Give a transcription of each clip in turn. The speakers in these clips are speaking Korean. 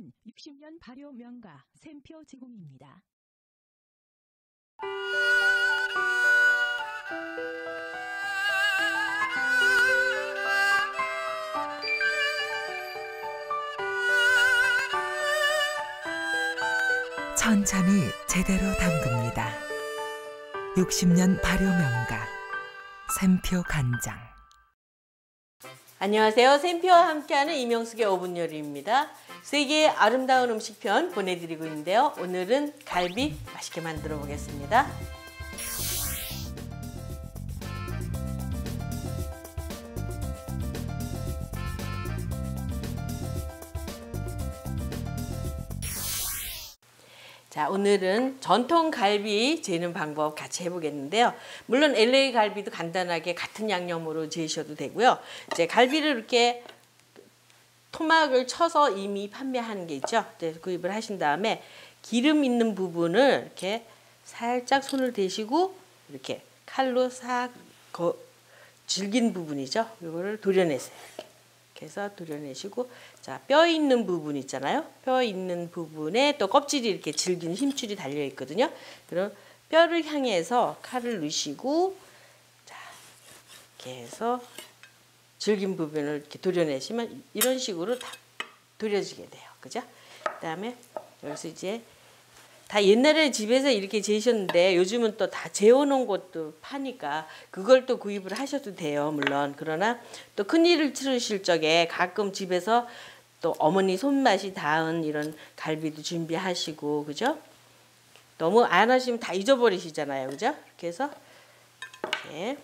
제공은 60년 발효 명가 샘표 제공입니다. 천천히 제대로 담급니다. 60년 발효 명가 샘표 간장. 안녕하세요. 샘표와 함께하는 이명숙의 5분 요리입니다. 세계의 아름다운 음식편 보내드리고 있는데요. 오늘은 갈비 맛있게 만들어 보겠습니다. 자, 오늘은 전통 갈비 재는 방법 같이 해보겠는데요. 물론 LA 갈비도 간단하게 같은 양념으로 재셔도 되고요. 이제 갈비를 이렇게 토막을 쳐서 이미 판매하는 게 있죠. 이제 구입을 하신 다음에 기름 있는 부분을 이렇게 살짝 손을 대시고 이렇게 칼로 싹 질긴 부분이죠. 이거를 도려내세요. 이렇게 해서 도려내시고, 자, 뼈 있는 부분 있잖아요. 뼈 있는 부분에 또 껍질이 이렇게 질긴 힘줄이 달려 있거든요. 그럼 뼈를 향해서 칼을 넣으시고, 자, 이렇게 해서 질긴 부분을 이렇게 도려내시면 이런 식으로 다 도려지게 돼요. 그죠? 그다음에 여기서 이제 다 옛날에 집에서 이렇게 재셨는데 요즘은 또 다 재워놓은 것도 파니까 그걸 또 구입을 하셔도 돼요. 물론. 그러나 또 큰일을 치르실 적에 가끔 집에서 또 어머니 손맛이 닿은 이런 갈비도 준비하시고, 그죠? 너무 안 하시면 다 잊어버리시잖아요. 그죠? 이렇게 해서 이렇게.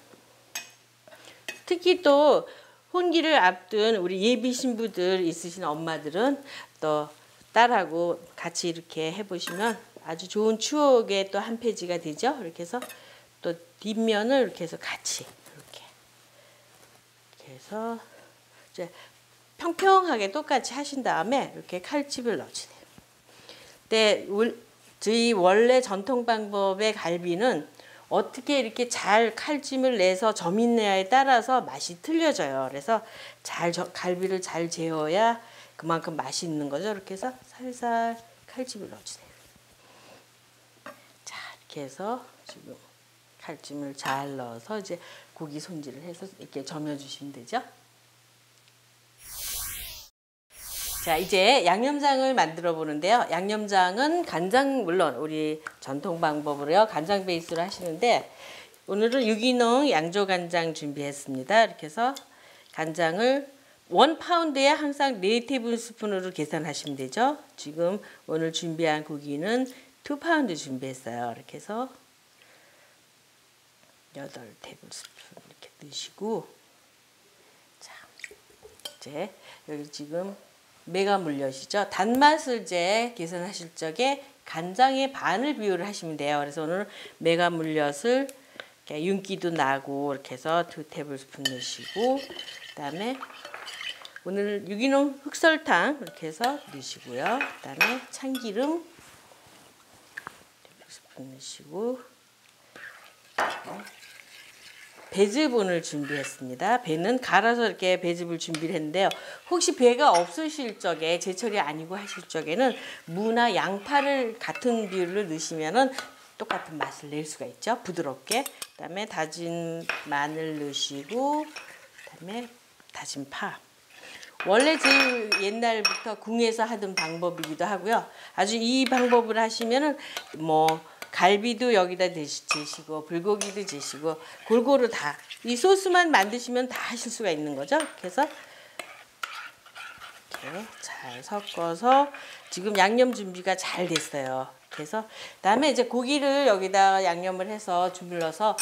특히 또 혼기를 앞둔 우리 예비 신부들 있으신 엄마들은 또 딸하고 같이 이렇게 해보시면 아주 좋은 추억의 또 한 페이지가 되죠. 이렇게 해서 또 뒷면을 이렇게 해서 같이 이렇게 해서 이제 평평하게 똑같이 하신 다음에 이렇게 칼집을 넣어주세요. 근데 저희 원래 전통 방법의 갈비는 어떻게 이렇게 잘 칼집을 내서 점인내에 따라서 맛이 틀려져요. 그래서 갈비를 잘 재워야 그만큼 맛이 있는 거죠. 이렇게 해서 살살 칼집을 넣어주세요. 자, 이렇게 해서 지금 칼집을 잘 넣어서 이제 고기 손질을 해서 이렇게 점여주시면 되죠. 자, 이제 양념장을 만들어 보는데요. 양념장은 간장, 물론 우리 전통 방법으로요. 간장 베이스로 하시는데 오늘은 유기농 양조간장 준비했습니다. 이렇게 해서 간장을 1파운드에 항상 4테이블스푼으로 계산하시면 되죠. 지금 오늘 준비한 고기는 2파운드 준비했어요. 이렇게 해서 8테이블스푼 이렇게 넣으시고, 자, 이제 여기 지금 메가 물엿이죠. 단맛을 이제 계산하실 적에 간장의 반을 비율을 하시면 돼요. 그래서 오늘 메가 물엿을 이렇게 윤기도 나고 이렇게 해서 2테이블스푼 넣으시고, 그다음에 오늘 유기농 흑설탕 이렇게 해서 넣으시고요. 그다음에 참기름 1스푼 넣으시고, 배즙을 준비했습니다. 배는 갈아서 이렇게 배즙을 준비를 했는데요. 혹시 배가 없으실 적에, 제철이 아니고 하실 적에는 무나 양파를 같은 비율로 넣으시면은 똑같은 맛을 낼 수가 있죠. 부드럽게. 그다음에 다진 마늘 넣으시고, 그다음에 다진 파. 원래 제일 옛날부터 궁에서 하던 방법이기도 하고요. 아주 이 방법을 하시면은 뭐 갈비도 여기다 재시고 불고기도 재시고 골고루 다 이 소스만 만드시면 다 하실 수가 있는 거죠. 그래서 이렇게 잘 섞어서 지금 양념 준비가 잘 됐어요. 그래서 그다음에 이제 고기를 여기다 양념을 해서 주물러서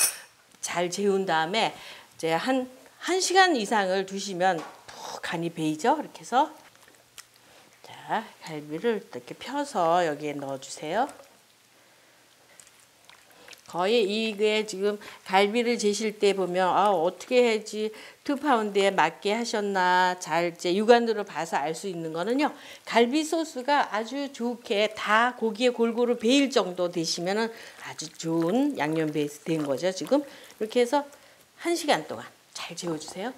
잘 재운 다음에 이제 한 1시간 이상을 두시면 푹 간이 배이죠. 이렇게 해서 자, 갈비를 이렇게 펴서 여기에 넣어주세요. 거의 이게 지금 갈비를 재실 때 보면 어떻게 해야지 2파운드에 맞게 하셨나 잘 이제 육안으로 봐서 알 수 있는 거는요. 갈비 소스가 아주 좋게 다 고기에 골고루 배일 정도 되시면은 아주 좋은 양념 베이스 된 거죠. 지금 이렇게 해서 1시간 동안 잘 재워주세요.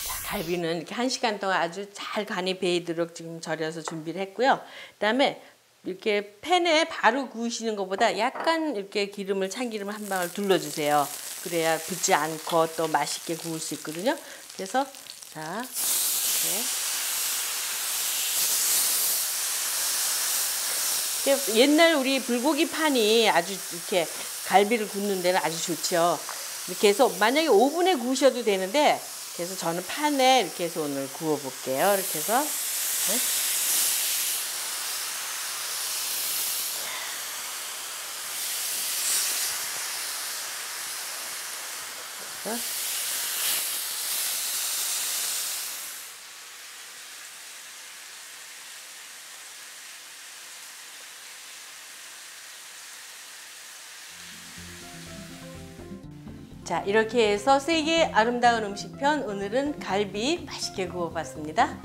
자, 갈비는 이렇게 1시간 동안 아주 잘 간이 배이도록 지금 절여서 준비를 했고요. 그다음에 이렇게 팬에 바로 구우시는 것보다 약간 이렇게 기름을 참기름을 한 방울 둘러주세요. 그래야 붙지 않고 또 맛있게 구울 수 있거든요. 그래서 자 이렇게 옛날 우리 불고기 판이 아주 이렇게 갈비를 굽는 데는 아주 좋죠. 이렇게 해서 만약에 오븐에 구우셔도 되는데 그래서 저는 판에 이렇게 해서 오늘 구워 볼게요. 이렇게 해서 자, 이렇게 해서 세계 아름다운 음식편 오늘은 갈비 맛있게 구워봤습니다.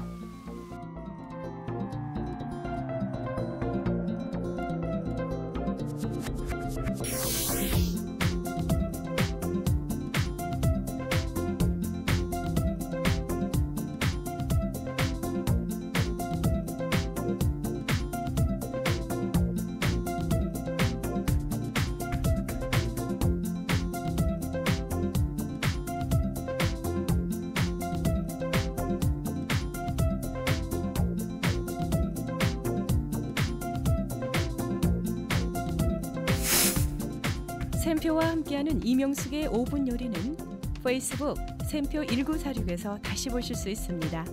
샘표와 함께하는 이명숙의 5분 요리는 페이스북 샘표 1946에서 다시 보실 수 있습니다.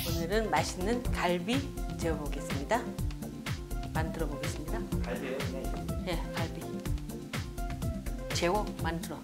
오늘은 맛있는 갈비 재워보겠습니다. 만들어 보겠습니다. 갈비요? 네, 갈비. 재워 만들어.